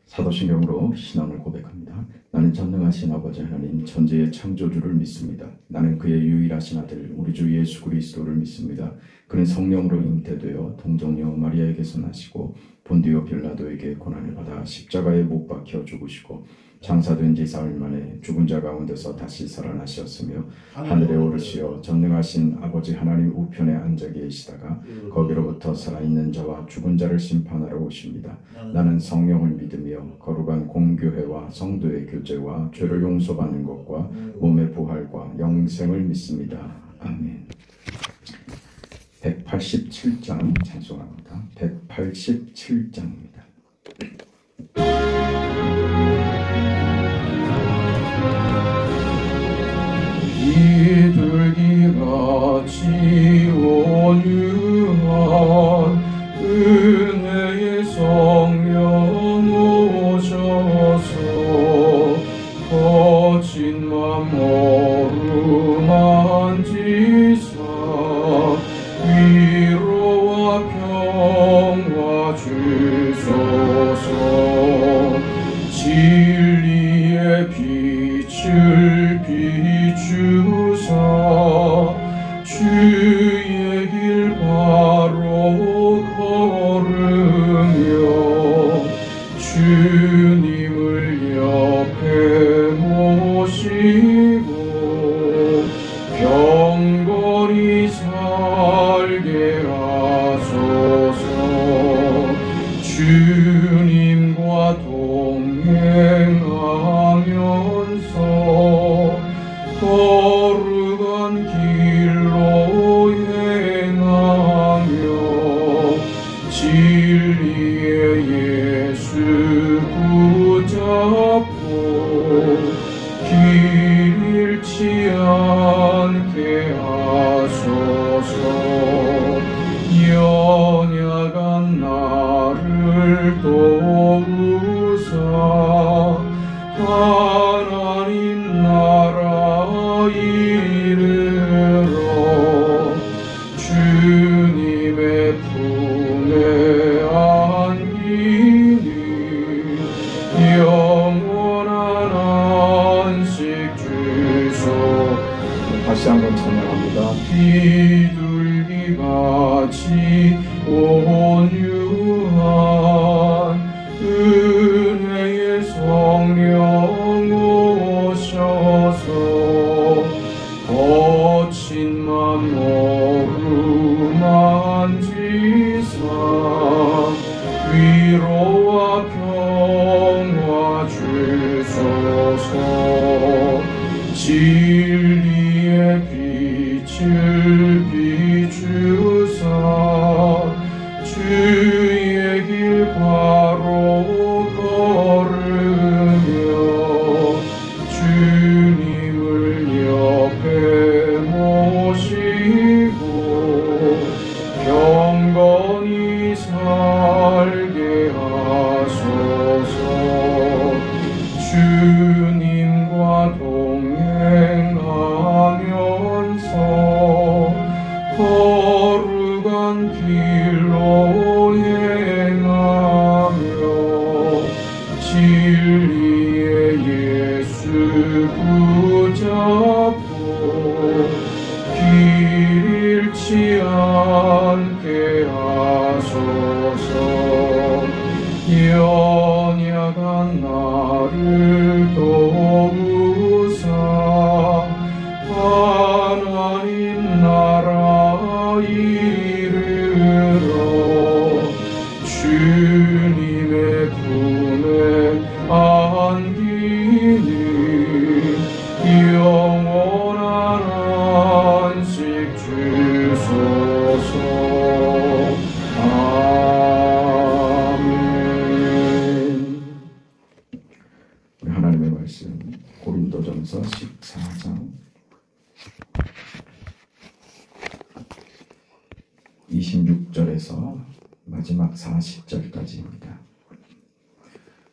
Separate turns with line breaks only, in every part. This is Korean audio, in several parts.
사도신경으로 신앙을 고백합니다. 나는 전능하신 아버지 하나님 천지의 창조주를 믿습니다. 나는 그의 유일하신 아들 우리 주 예수 그리스도를 믿습니다. 그는 성령으로 잉태되어 동정녀 마리아에게서 나시고 본디오 빌라도에게 고난을 받아 십자가에 못 박혀 죽으시고 장사된 지 사흘 만에 죽은 자 가운데서 다시 살아나셨으며 하늘에 오르시어 전능하신 아버지 하나님 우편에 앉아 계시다가 거기로부터 살아있는 자와 죽은 자를 심판하러 오십니다. 나는 성령을 믿으며 거룩한 공교회와 성도의 교제와 죄를 용서받는 것과 몸의 부활과 영생을 믿습니다. 아멘. 187장 찬송합니다. 187장입니다. 비둘기같이 온유한 은혜의 성령 오셔서 거친 맘 어루만지사 위로와 평화 주소서. 진리의 빛을 비추사 주의 길 바로 걸으며 주님을 옆에 모시고 경건히 살게 하소서. 주님과 동행하면서 거룩한 길로 행하며 진리의 예수 붙잡고 길 잃지 않게 하소서. 연약한 나를 도우사 하나님 나라 이르러 주님의 품에 안기니 영원한 안식 주소. 다시 한번 찬양합니다. 비둘기같이 온유한 은혜의 성령 오셔서 거친 맘 어루만지사 위로와 평화 주소서. 진리의 빛을 비추사 주의 길 바로 걸으며 주님을 옆에 모시고 경건히 살게 하소서. 주님과 동행하면서 거룩한 길로 행하며 진리의 예수 붙잡고 길 잃지 않게 하소서. 연약한 나를 도우사 하나님 나라 이르러 주님의 품에 안기니 영원한 안식 주소서. 아멘. 하나님의 말씀 고린도전서 14장 26절에서 마지막 40절까지입니다.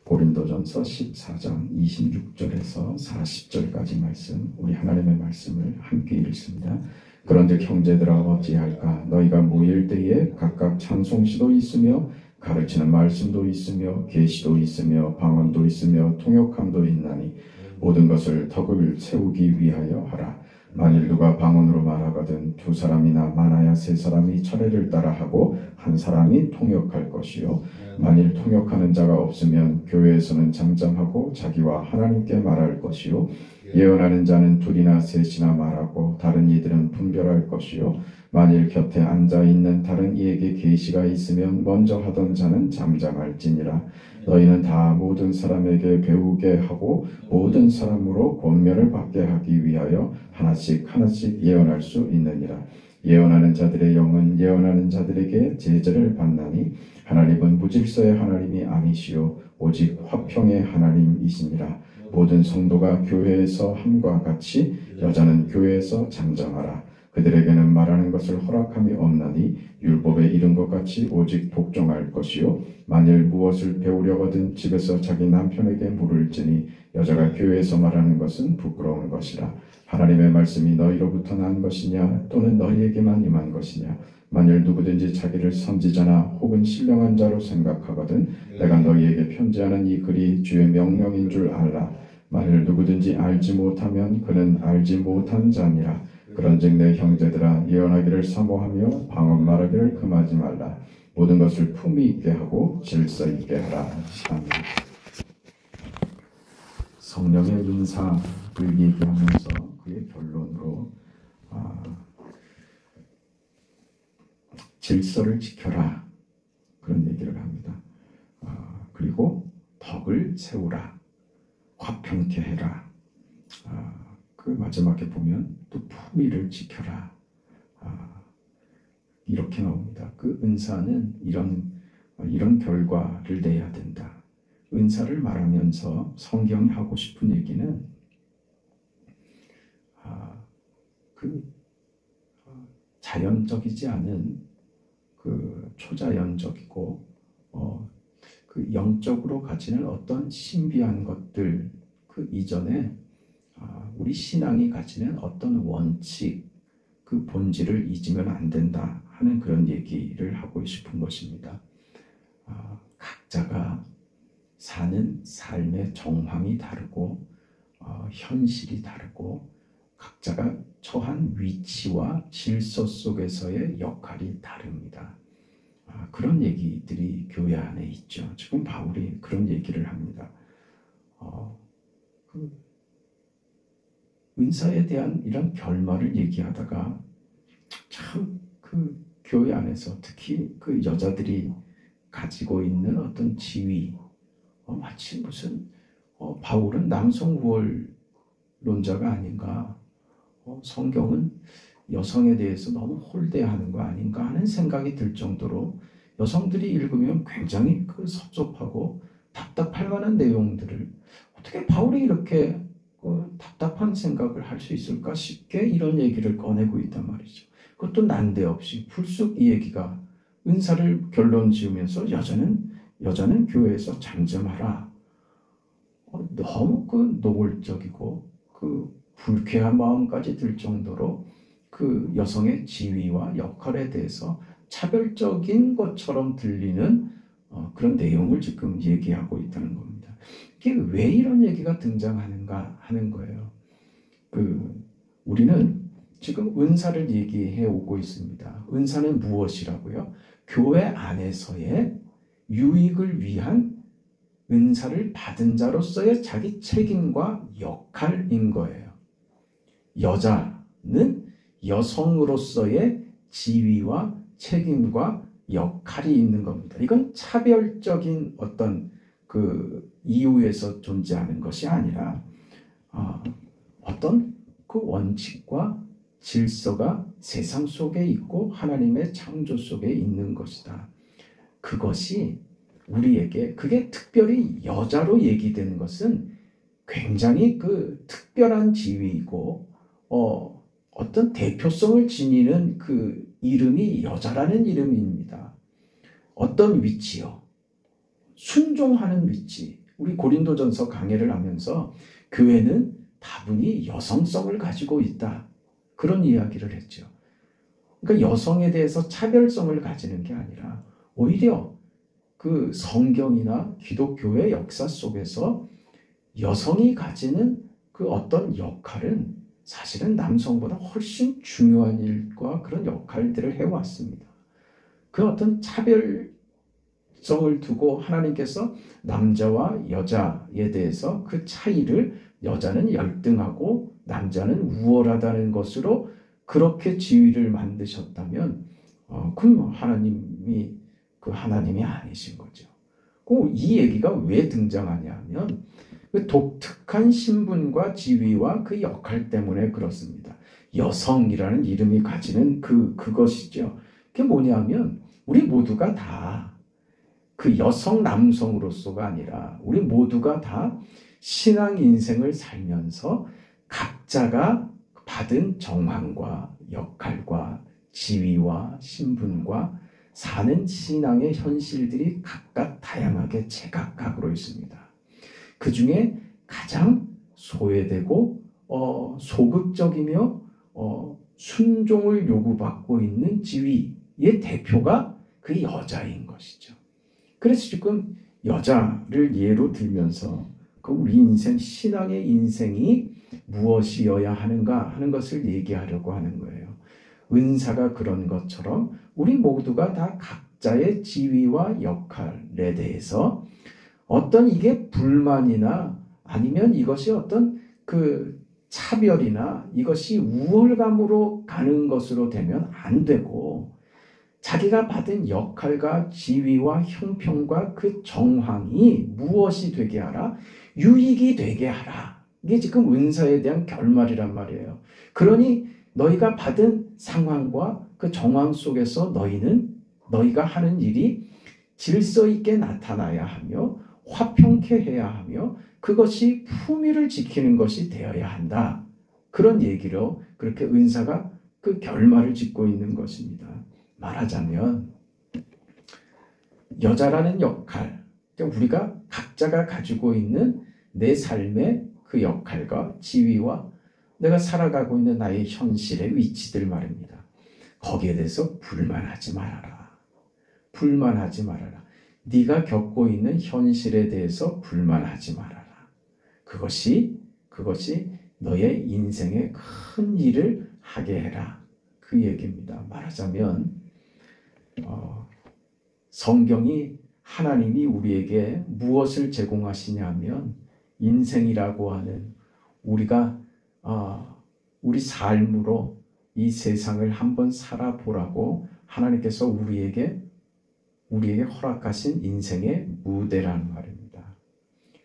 고린도전서 14장 26절에서 40절까지 말씀, 우리 하나님의 말씀을 함께 읽습니다. 그런즉 형제들아 어찌할까? 너희가 모일 때에 각각 찬송시도 있으며 가르치는 말씀도 있으며 계시도 있으며 방언도 있으며 통역함도 있나니 모든 것을 덕을 세우기 위하여 하라. 만일 누가 방언으로 말하거든 두 사람이나 많아야 세 사람이 차례를 따라 하고 한 사람이 통역할 것이요 만일 통역하는 자가 없으면 교회에서는 잠잠하고 자기와 하나님께 말할 것이요 예언하는 자는 둘이나 셋이나 말하고 다른 이들은 분별할 것이요 만일 곁에 앉아있는 다른 이에게 계시가 있으면 먼저 하던 자는 잠잠할지니라. 너희는 다 모든 사람에게 배우게 하고 모든 사람으로 권면을 받게 하기 위하여 하나씩 예언할 수 있느니라. 예언하는 자들의 영은 예언하는 자들에게 제재를 받나니 하나님은 무질서의 하나님이 아니시요 오직 화평의 하나님이시니라. 모든 성도가 교회에서 함과 같이 여자는 교회에서 잠잠하라. 그들에게는 말하는 것을 허락함이 없나니 율법에 이른 것 같이 오직 복종할 것이요 만일 무엇을 배우려거든 집에서 자기 남편에게 물을지니 여자가 교회에서 말하는 것은 부끄러운 것이라. 하나님의 말씀이 너희로부터 난 것이냐 또는 너희에게만 임한 것이냐. 만일 누구든지 자기를 선지자나 혹은 신령한 자로 생각하거든 내가 너희에게 편지하는 이 글이 주의 명령인 줄 알라. 만일 누구든지 알지 못하면 그는 알지 못한 자니라. 그런즉 내 형제들아 예언하기를 사모하며 방언 말하기를 금하지 말라. 모든 것을 품위 있게 하고 질서 있게 하라. 아멘. 성령의 은사를 얘기하면서 그의 결론으로 질서를 지켜라 그런 얘기를 합니다. 그리고 덕을 세우라. 화평케 해라. 그 마지막에 보면 또 품위를 지켜라. 이렇게 나옵니다. 그 은사는 이런 결과를 내야 된다. 은사를 말하면서 성경이 하고 싶은 얘기는 자연적이지 않은 그 초자연적이고 그 영적으로 가지는 어떤 신비한 것들 그 이전에 우리 신앙이 가지는 어떤 원칙 그 본질을 잊으면 안 된다 하는 그런 얘기를 하고 싶은 것입니다. 각자가 사는 삶의 정황이 다르고 현실이 다르고 각자가 처한 위치와 질서 속에서의 역할이 다릅니다. 그런 얘기들이 교회 안에 있죠. 지금 바울이 그런 얘기를 합니다. 은사에 대한 이런 결말을 얘기하다가 참 그 교회 안에서 특히 그 여자들이 가지고 있는 어떤 지위 마치 무슨 바울은 남성 우월론자가 아닌가 성경은 여성에 대해서 너무 홀대하는 거 아닌가 하는 생각이 들 정도로 여성들이 읽으면 굉장히 그 섭섭하고 답답할 만한 내용들을 어떻게 바울이 이렇게 답답한 생각을 할 수 있을까 싶게 이런 얘기를 꺼내고 있단 말이죠. 그것도 난데없이 불쑥 이 얘기가 은사를 결론 지으면서 여자는 교회에서 잠잠하라. 너무 그 노골적이고 그 불쾌한 마음까지 들 정도로 그 여성의 지위와 역할에 대해서 차별적인 것처럼 들리는 그런 내용을 지금 얘기하고 있다는 겁니다. 이게 왜 이런 얘기가 등장하는가 하는 거예요. 우리는 지금 은사를 얘기해 오고 있습니다. 은사는 무엇이라고요? 교회 안에서의 유익을 위한 은사를 받은 자로서의 자기 책임과 역할인 거예요. 여자는 여성으로서의 지위와 책임과 역할이 있는 겁니다. 이건 차별적인 어떤 그 이유에서 존재하는 것이 아니라 어떤 그 원칙과 질서가 세상 속에 있고 하나님의 창조 속에 있는 것이다. 그것이 우리에게 그게 특별히 여자로 얘기되는 것은 굉장히 그 특별한 지위이고 어떤 대표성을 지니는 그 이름이 여자라는 이름입니다. 어떤 위치요? 순종하는 위치. 우리 고린도전서 강해를 하면서 교회는 다분히 여성성을 가지고 있다. 그런 이야기를 했죠. 그러니까 여성에 대해서 차별성을 가지는 게 아니라 오히려 그 성경이나 기독교의 역사 속에서 여성이 가지는 그 어떤 역할은 사실은 남성보다 훨씬 중요한 일과 그런 역할들을 해왔습니다. 그 어떤 차별성을 두고 하나님께서 남자와 여자에 대해서 그 차이를 여자는 열등하고 남자는 우월하다는 것으로 그렇게 지위를 만드셨다면 그럼 하나님이 그 하나님이 아니신 거죠. 이 얘기가 왜 등장하냐 하면 그 독특한 신분과 지위와 그 역할 때문에 그렇습니다. 여성이라는 이름이 가지는 그것이죠. 그게 뭐냐면 우리 모두가 다 그 여성 남성으로서가 아니라 우리 모두가 다 신앙 인생을 살면서 각자가 받은 정황과 역할과 지위와 신분과 사는 신앙의 현실들이 각각 다양하게 제각각으로 있습니다. 그 중에 가장 소외되고 소극적이며 순종을 요구받고 있는 지위의 대표가 그 여자인 것이죠. 그래서 지금 여자를 예로 들면서 그 우리 인생, 신앙의 인생이 무엇이어야 하는가 하는 것을 얘기하려고 하는 거예요. 은사가 그런 것처럼 우리 모두가 다 각자의 지위와 역할에 대해서 어떤 이게 불만이나 아니면 이것이 어떤 그 차별이나 이것이 우월감으로 가는 것으로 되면 안 되고 자기가 받은 역할과 지위와 형편과 그 정황이 무엇이 되게 하라? 유익이 되게 하라. 이게 지금 은사에 대한 결말이란 말이에요. 그러니 너희가 받은 상황과 그 정황 속에서 너희가 하는 일이 질서 있게 나타나야 하며 화평케 해야 하며 그것이 품위를 지키는 것이 되어야 한다. 그런 얘기로 그렇게 은사가 그 결말을 짓고 있는 것입니다. 말하자면 여자라는 역할, 우리가 각자가 가지고 있는 내 삶의 그 역할과 지위와 내가 살아가고 있는 나의 현실의 위치들 말입니다. 거기에 대해서 불만하지 말아라. 불만하지 말아라. 네가 겪고 있는 현실에 대해서 불만하지 말아라. 그것이 너의 인생에 큰 일을 하게 해라. 그 얘기입니다. 말하자면 성경이 하나님이 우리에게 무엇을 제공하시냐면 인생이라고 하는 우리가 우리 삶으로 이 세상을 한번 살아보라고 하나님께서 우리에게 허락하신 인생의 무대라는 말입니다.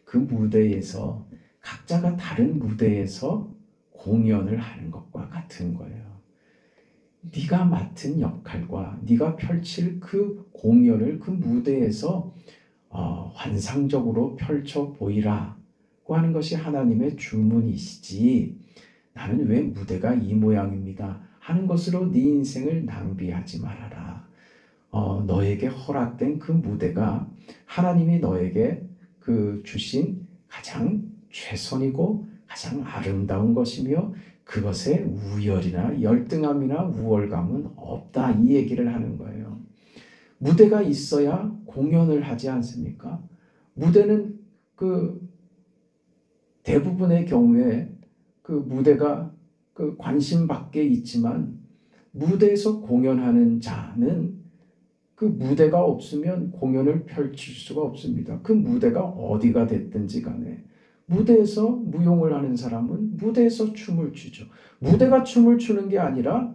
그 무대에서 각자가 다른 무대에서 공연을 하는 것과 같은 거예요. 네가 맡은 역할과 네가 펼칠 그 공연을 그 무대에서 환상적으로 펼쳐 보이라고 하는 것이 하나님의 주문이시지 나는 왜 무대가 이 모양입니다 하는 것으로 네 인생을 낭비하지 말아라. 너에게 허락된 그 무대가 하나님이 너에게 그 주신 가장 최선이고 가장 아름다운 것이며 그것에 우열이나 열등함이나 우월감은 없다. 이 얘기를 하는 거예요. 무대가 있어야 공연을 하지 않습니까? 무대는 그 대부분의 경우에 그 무대가 그 관심 밖에 있지만 무대에서 공연하는 자는 그 무대가 없으면 공연을 펼칠 수가 없습니다. 그 무대가 어디가 됐든지 간에 무대에서 무용을 하는 사람은 무대에서 춤을 추죠. 무대가 춤을 추는 게 아니라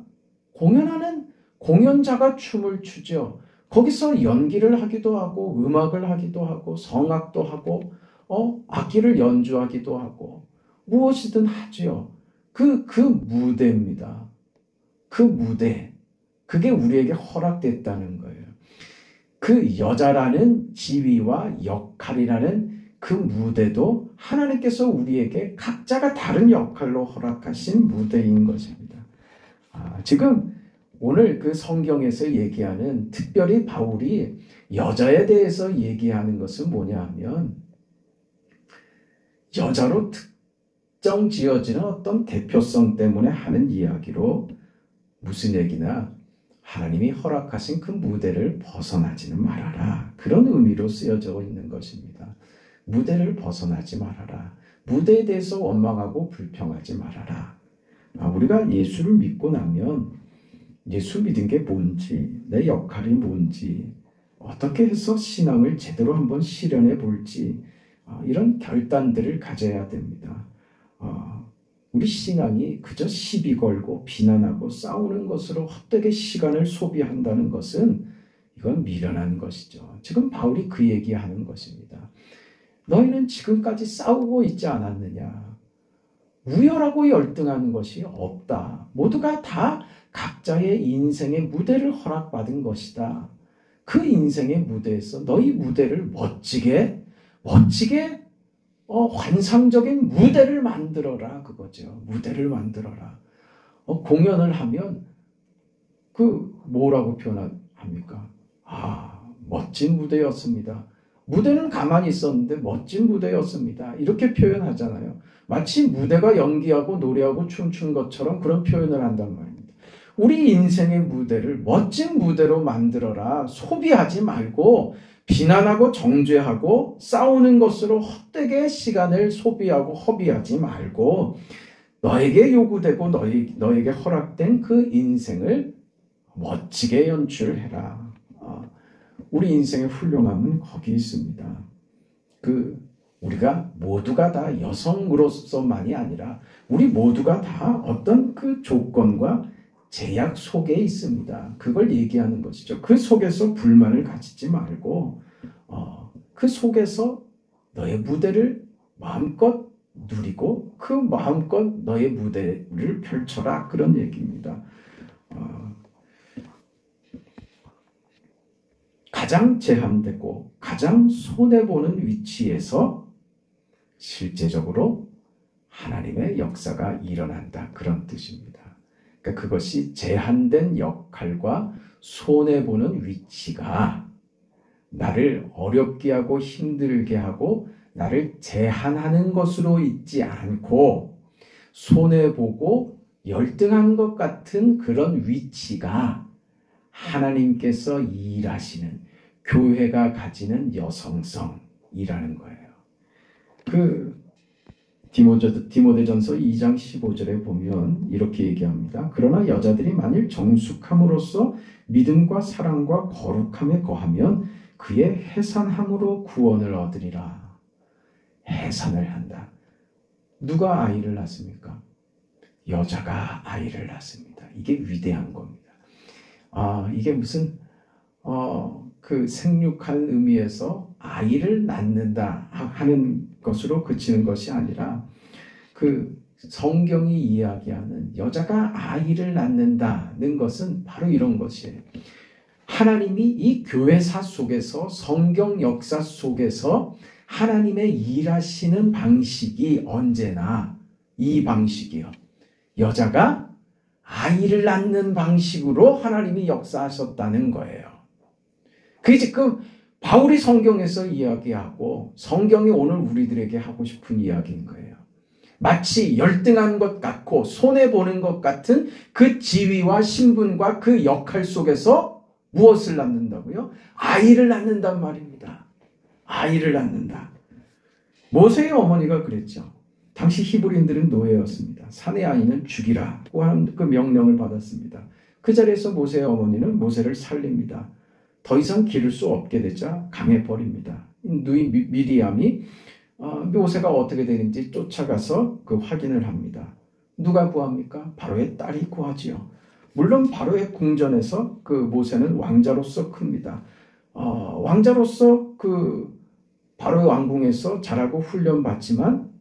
공연하는 공연자가 춤을 추죠. 거기서 연기를 하기도 하고 음악을 하기도 하고 성악도 하고 악기를 연주하기도 하고 무엇이든 하죠. 그 무대입니다. 그 무대. 그게 우리에게 허락됐다는 거예요. 그 여자라는 지위와 역할이라는 그 무대도 하나님께서 우리에게 각자가 다른 역할로 허락하신 무대인 것입니다. 지금 오늘 그 성경에서 얘기하는 특별히 바울이 여자에 대해서 얘기하는 것은 뭐냐 하면 여자로 특정 지어지는 어떤 대표성 때문에 하는 이야기로 무슨 얘기나 하나님이 허락하신 그 무대를 벗어나지는 말아라. 그런 의미로 쓰여져 있는 것입니다. 무대를 벗어나지 말아라. 무대에 대해서 원망하고 불평하지 말아라. 우리가 예수를 믿고 나면 예수 믿은 게 뭔지, 내 역할이 뭔지, 어떻게 해서 신앙을 제대로 한번 실현해 볼지, 이런 결단들을 가져야 됩니다. 우리 신앙이 그저 시비 걸고 비난하고 싸우는 것으로 헛되게 시간을 소비한다는 것은 이건 미련한 것이죠. 지금 바울이 그 얘기하는 것입니다. 너희는 지금까지 싸우고 있지 않았느냐? 우열하고 열등하는 것이 없다. 모두가 다 각자의 인생의 무대를 허락받은 것이다. 그 인생의 무대에서 너희 무대를 멋지게 환상적인 무대를 만들어라. 그거죠. 무대를 만들어라. 공연을 하면 뭐라고 표현합니까? 멋진 무대였습니다. 무대는 가만히 있었는데 멋진 무대였습니다. 이렇게 표현하잖아요. 마치 무대가 연기하고 노래하고 춤춘 것처럼 그런 표현을 한단 말입니다. 우리 인생의 무대를 멋진 무대로 만들어라. 소비하지 말고 비난하고 정죄하고 싸우는 것으로 헛되게 시간을 소비하고 허비하지 말고 너에게 요구되고 너에게 허락된 그 인생을 멋지게 연출해라. 우리 인생의 훌륭함은 거기 있습니다. 우리가 모두가 다 여성으로서만이 아니라 우리 모두가 다 어떤 그 조건과 제약 속에 있습니다. 그걸 얘기하는 것이죠. 그 속에서 불만을 가지지 말고 그 속에서 너의 무대를 마음껏 누리고 그 마음껏 너의 무대를 펼쳐라. 그런 얘기입니다. 가장 제한되고 가장 손해보는 위치에서 실제적으로 하나님의 역사가 일어난다. 그런 뜻입니다. 그러니까 그것이 제한된 역할과 손해보는 위치가 나를 어렵게 하고 힘들게 하고 나를 제한하는 것으로 있지 않고 손해보고 열등한 것 같은 그런 위치가 하나님께서 일하시는 교회가 가지는 여성성이라는 거예요. 디모데전서 2장 15절에 보면 이렇게 얘기합니다. 그러나 여자들이 만일 정숙함으로써 믿음과 사랑과 거룩함에 거하면 그의 해산함으로 구원을 얻으리라. 해산을 한다. 누가 아이를 낳습니까? 여자가 아이를 낳습니다. 이게 위대한 겁니다. 이게 무슨 그 생육하는 의미에서 아이를 낳는다 하는 것으로 그치는 것이 아니라 그 성경이 이야기하는 여자가 아이를 낳는다는 것은 바로 이런 것이에요. 하나님이 이 교회사 속에서 성경 역사 속에서 하나님의 일하시는 방식이 언제나 이 방식이요. 여자가 아이를 낳는 방식으로 하나님이 역사하셨다는 거예요. 그게 지금 바울이 성경에서 이야기하고 성경이 오늘 우리들에게 하고 싶은 이야기인 거예요. 마치 열등한 것 같고 손해보는 것 같은 그 지위와 신분과 그 역할 속에서 무엇을 낳는다고요? 아이를 낳는단 말입니다. 아이를 낳는다. 모세의 어머니가 그랬죠. 당시 히브리인들은 노예였습니다. 사내 아이는 죽이라고 하는 그 명령을 받았습니다. 그 자리에서 모세의 어머니는 모세를 살립니다. 더 이상 기를 수 없게 되자 강해버립니다. 누이 미리암이 모세가 어떻게 되는지 쫓아가서 그 확인을 합니다. 누가 구합니까? 바로의 딸이 구하지요. 물론 바로의 궁전에서 그 모세는 왕자로서 큽니다. 왕자로서 그 바로의 왕궁에서 자라고 훈련받지만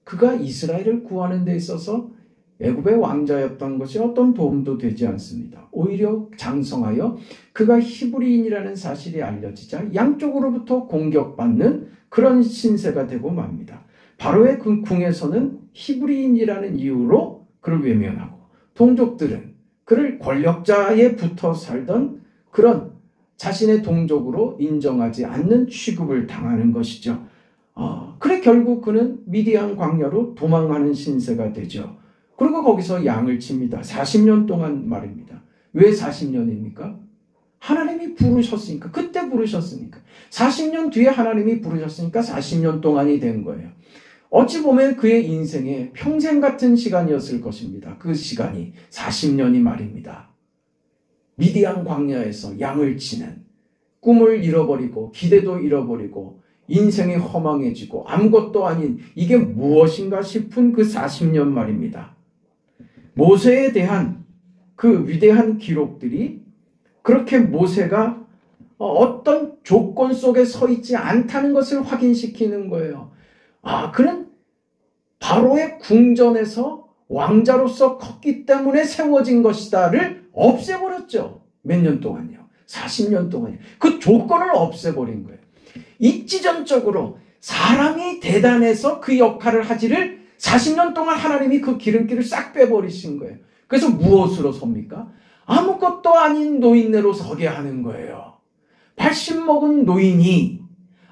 그가 이스라엘을 구하는 데 있어서 애굽의 왕자였던 것이 어떤 도움도 되지 않습니다. 오히려 장성하여 그가 히브리인이라는 사실이 알려지자 양쪽으로부터 공격받는 그런 신세가 되고 맙니다. 바로의 그 궁에서는 히브리인이라는 이유로 그를 외면하고 동족들은 그를 권력자에 붙어 살던 그런 자신의 동족으로 인정하지 않는 취급을 당하는 것이죠. 그래 결국 그는 미디안 광야로 도망하는 신세가 되죠. 그리고 거기서 양을 칩니다. 40년 동안 말입니다.
왜 40년입니까? 하나님이 부르셨으니까, 그때 부르셨으니까. 40년 뒤에 하나님이 부르셨으니까 40년 동안이 된 거예요. 어찌 보면 그의 인생에 평생 같은 시간이었을 것입니다. 그 시간이 40년이 말입니다. 미디안 광야에서 양을 치는, 꿈을 잃어버리고 기대도 잃어버리고 인생이 허망해지고 아무것도 아닌 이게 무엇인가 싶은 그 40년 말입니다. 모세에 대한 그 위대한 기록들이 그렇게 모세가 어떤 조건 속에 서 있지 않다는 것을 확인시키는 거예요. 그는 바로의 궁전에서 왕자로서 컸기 때문에 세워진 것이다를 없애버렸죠. 몇 년 동안요. 40년 동안요. 그 조건을 없애버린 거예요. 입지전적으로 사람이 대단해서 그 역할을 하지를 40년 동안 하나님이 그 기름기를 싹 빼버리신 거예요. 그래서 무엇으로 섭니까? 아무것도 아닌 노인네로 서게 하는 거예요. 80 먹은 노인이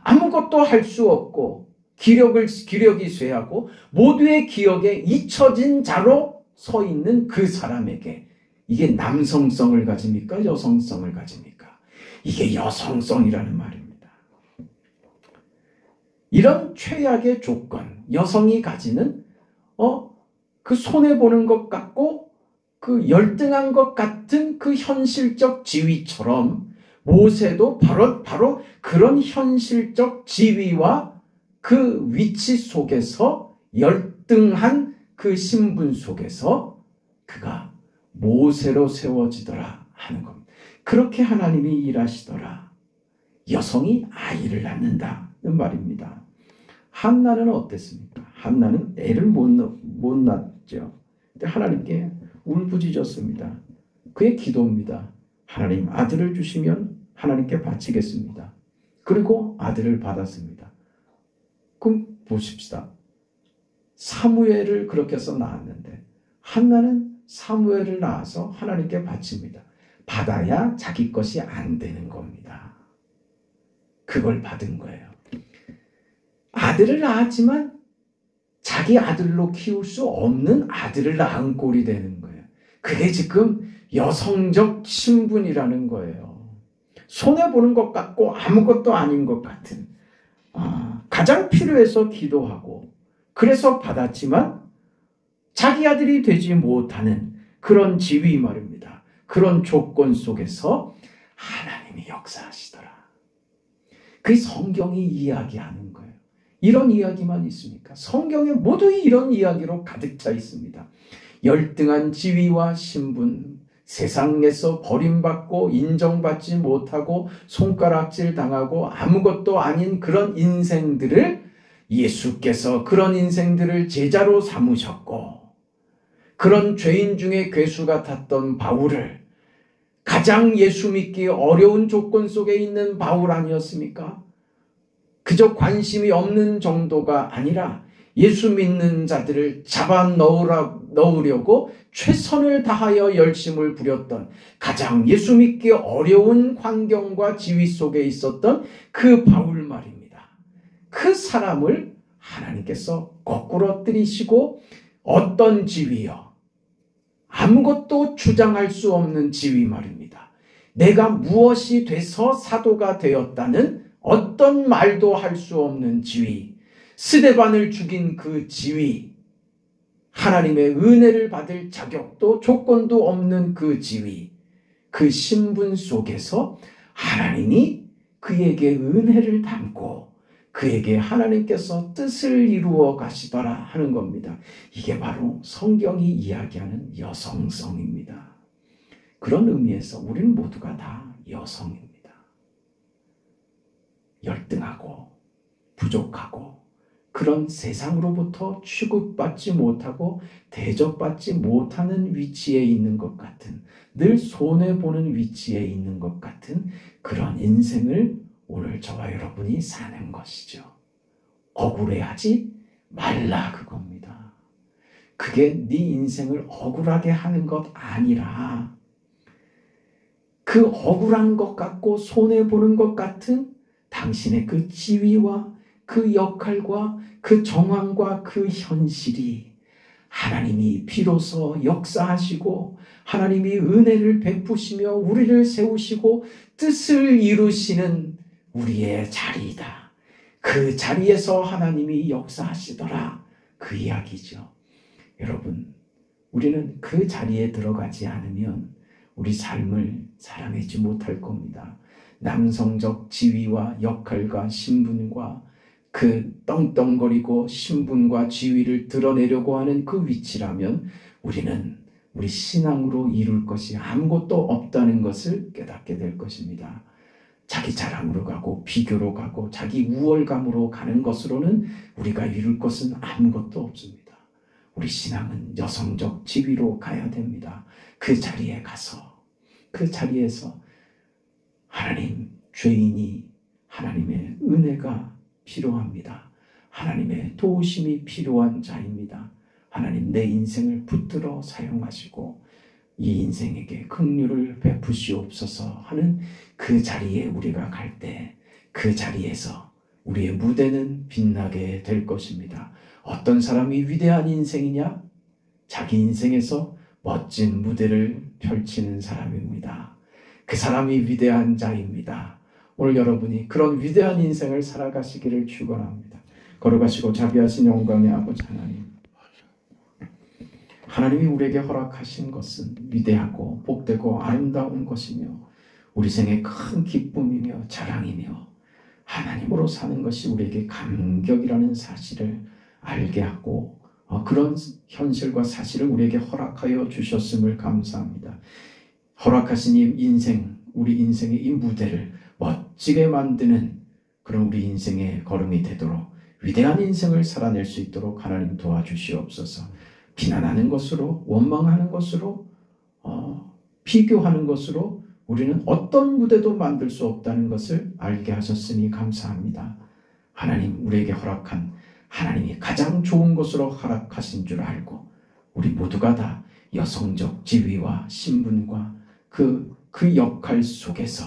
아무것도 할 수 없고 기력이 쇠하고 모두의 기억에 잊혀진 자로 서 있는 그 사람에게 이게 남성성을 가집니까? 여성성을 가집니까? 이게 여성성이라는 말입니다. 이런 최악의 조건, 여성이 가지는 그 손해보는 것 같고 그 열등한 것 같은 그 현실적 지위처럼 모세도 바로 그런 현실적 지위와 그 위치 속에서 열등한 그 신분 속에서 그가 모세로 세워지더라 하는 겁니다. 그렇게 하나님이 일하시더라. 여성이 아이를 낳는다는 말입니다. 한나는 어땠습니까? 한나는 애를 못 낳았죠. 근데 하나님께 울부짖었습니다. 그의 기도입니다. 하나님 아들을 주시면 하나님께 바치겠습니다. 그리고 아들을 받았습니다. 그럼 보십시다. 사무엘을 그렇게 해서 낳았는데 한나는 사무엘을 낳아서 하나님께 바칩니다. 받아야 자기 것이 안 되는 겁니다. 그걸 받은 거예요. 아들을 낳았지만 자기 아들로 키울 수 없는 아들을 낳은 꼴이 되는 거예요. 그게 지금 여성적 신분이라는 거예요. 손해보는 것 같고 아무것도 아닌 것 같은, 가장 필요해서 기도하고 그래서 받았지만 자기 아들이 되지 못하는 그런 지위 말입니다. 그런 조건 속에서 하나님이 역사하시더라. 그게 성경이 이야기하는 거예요. 이런 이야기만 있습니까? 성경에 모두 이런 이야기로 가득 차 있습니다. 열등한 지위와 신분, 세상에서 버림받고 인정받지 못하고 손가락질 당하고 아무것도 아닌 그런 인생들을 예수께서 그런 인생들을 제자로 삼으셨고, 그런 죄인 중에 괴수 같았던 바울을 가장 예수 믿기 어려운 조건 속에 있는 바울 아니었습니까? 그저 관심이 없는 정도가 아니라 예수 믿는 자들을 잡아 넣으려고 최선을 다하여 열심을 부렸던 가장 예수 믿기 어려운 환경과 지위 속에 있었던 그 바울 말입니다. 그 사람을 하나님께서 거꾸로 들이시고 어떤 지위요? 아무것도 주장할 수 없는 지위 말입니다. 내가 무엇이 돼서 사도가 되었다는 어떤 말도 할 수 없는 지위, 스데반을 죽인 그 지위, 하나님의 은혜를 받을 자격도 조건도 없는 그 지위, 그 신분 속에서 하나님이 그에게 은혜를 담고 그에게 하나님께서 뜻을 이루어 가시더라 하는 겁니다. 이게 바로 성경이 이야기하는 여성성입니다. 그런 의미에서 우리는 모두가 다 여성입니다. 열등하고 부족하고 그런 세상으로부터 취급받지 못하고 대접받지 못하는 위치에 있는 것 같은, 늘 손해보는 위치에 있는 것 같은 그런 인생을 오늘 저와 여러분이 사는 것이죠. 억울해하지 말라 그겁니다. 그게 네 인생을 억울하게 하는 것 아니라 그 억울한 것 같고 손해보는 것 같은 당신의 그 지위와 그 역할과 그 정황과 그 현실이 하나님이 비로소 역사하시고 하나님이 은혜를 베푸시며 우리를 세우시고 뜻을 이루시는 우리의 자리이다. 그 자리에서 하나님이 역사하시더라. 그 이야기죠. 여러분, 우리는 그 자리에 들어가지 않으면 우리 삶을 살아내지 못할 겁니다. 남성적 지위와 역할과 신분과 그 떵떵거리고 신분과 지위를 드러내려고 하는 그 위치라면 우리는 우리 신앙으로 이룰 것이 아무것도 없다는 것을 깨닫게 될 것입니다. 자기 자랑으로 가고 비교로 가고 자기 우월감으로 가는 것으로는 우리가 이룰 것은 아무것도 없습니다. 우리 신앙은 여성적 지위로 가야 됩니다. 그 자리에 가서 그 자리에서 하나님, 죄인이 하나님의 은혜가 필요합니다. 하나님의 도우심이 필요한 자입니다. 하나님, 내 인생을 붙들어 사용하시고 이 인생에게 긍휼을 베푸시옵소서 하는 그 자리에 우리가 갈 때 그 자리에서 우리의 무대는 빛나게 될 것입니다. 어떤 사람이 위대한 인생이냐? 자기 인생에서 멋진 무대를 펼치는 사람입니다. 그 사람이 위대한 자입니다. 오늘 여러분이 그런 위대한 인생을 살아가시기를 축원합니다. 걸어가시고 자비하신 영광의 아버지 하나님, 하나님이 우리에게 허락하신 것은 위대하고 복되고 아름다운 것이며 우리 생의 큰 기쁨이며 자랑이며 하나님으로 사는 것이 우리에게 감격이라는 사실을 알게 하고 그런 현실과 사실을 우리에게 허락하여 주셨음을 감사합니다. 허락하신 이 인생, 우리 인생의 이 무대를 멋지게 만드는 그런 우리 인생의 걸음이 되도록 위대한 인생을 살아낼 수 있도록 하나님 도와주시옵소서. 비난하는 것으로, 원망하는 것으로, 비교하는 것으로 우리는 어떤 무대도 만들 수 없다는 것을 알게 하셨으니 감사합니다. 하나님, 우리에게 허락한 하나님이 가장 좋은 것으로 허락하신 줄 알고 우리 모두가 다 여성적 지위와 신분과 그 역할 속에서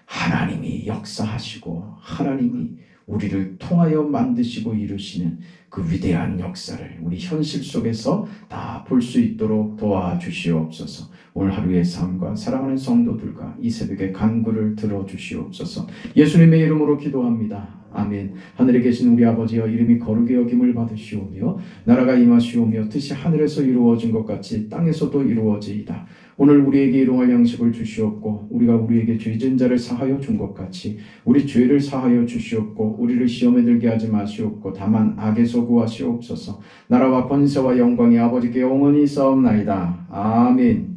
하나님이 역사하시고 하나님이 우리를 통하여 만드시고 이루시는 그 위대한 역사를 우리 현실 속에서 다 볼 수 있도록 도와주시옵소서. 오늘 하루의 삶과 사랑하는 성도들과 이 새벽에 간구를 들어주시옵소서. 예수님의 이름으로 기도합니다. 아멘. 하늘에 계신 우리 아버지여, 이름이 거룩히 여김을 받으시오며 나라가 임하시오며 뜻이 하늘에서 이루어진 것 같이 땅에서도 이루어지이다. 오늘 우리에게 일용할 양식을 주시옵고 우리가 우리에게 죄진 자를 사하여 준 것 같이 우리 죄를 사하여 주시옵고 우리를 시험에 들게 하지 마시옵고 다만 악에서 구하시옵소서. 나라와 권세와 영광이 아버지께 영원히 있사옵나이다. 아멘.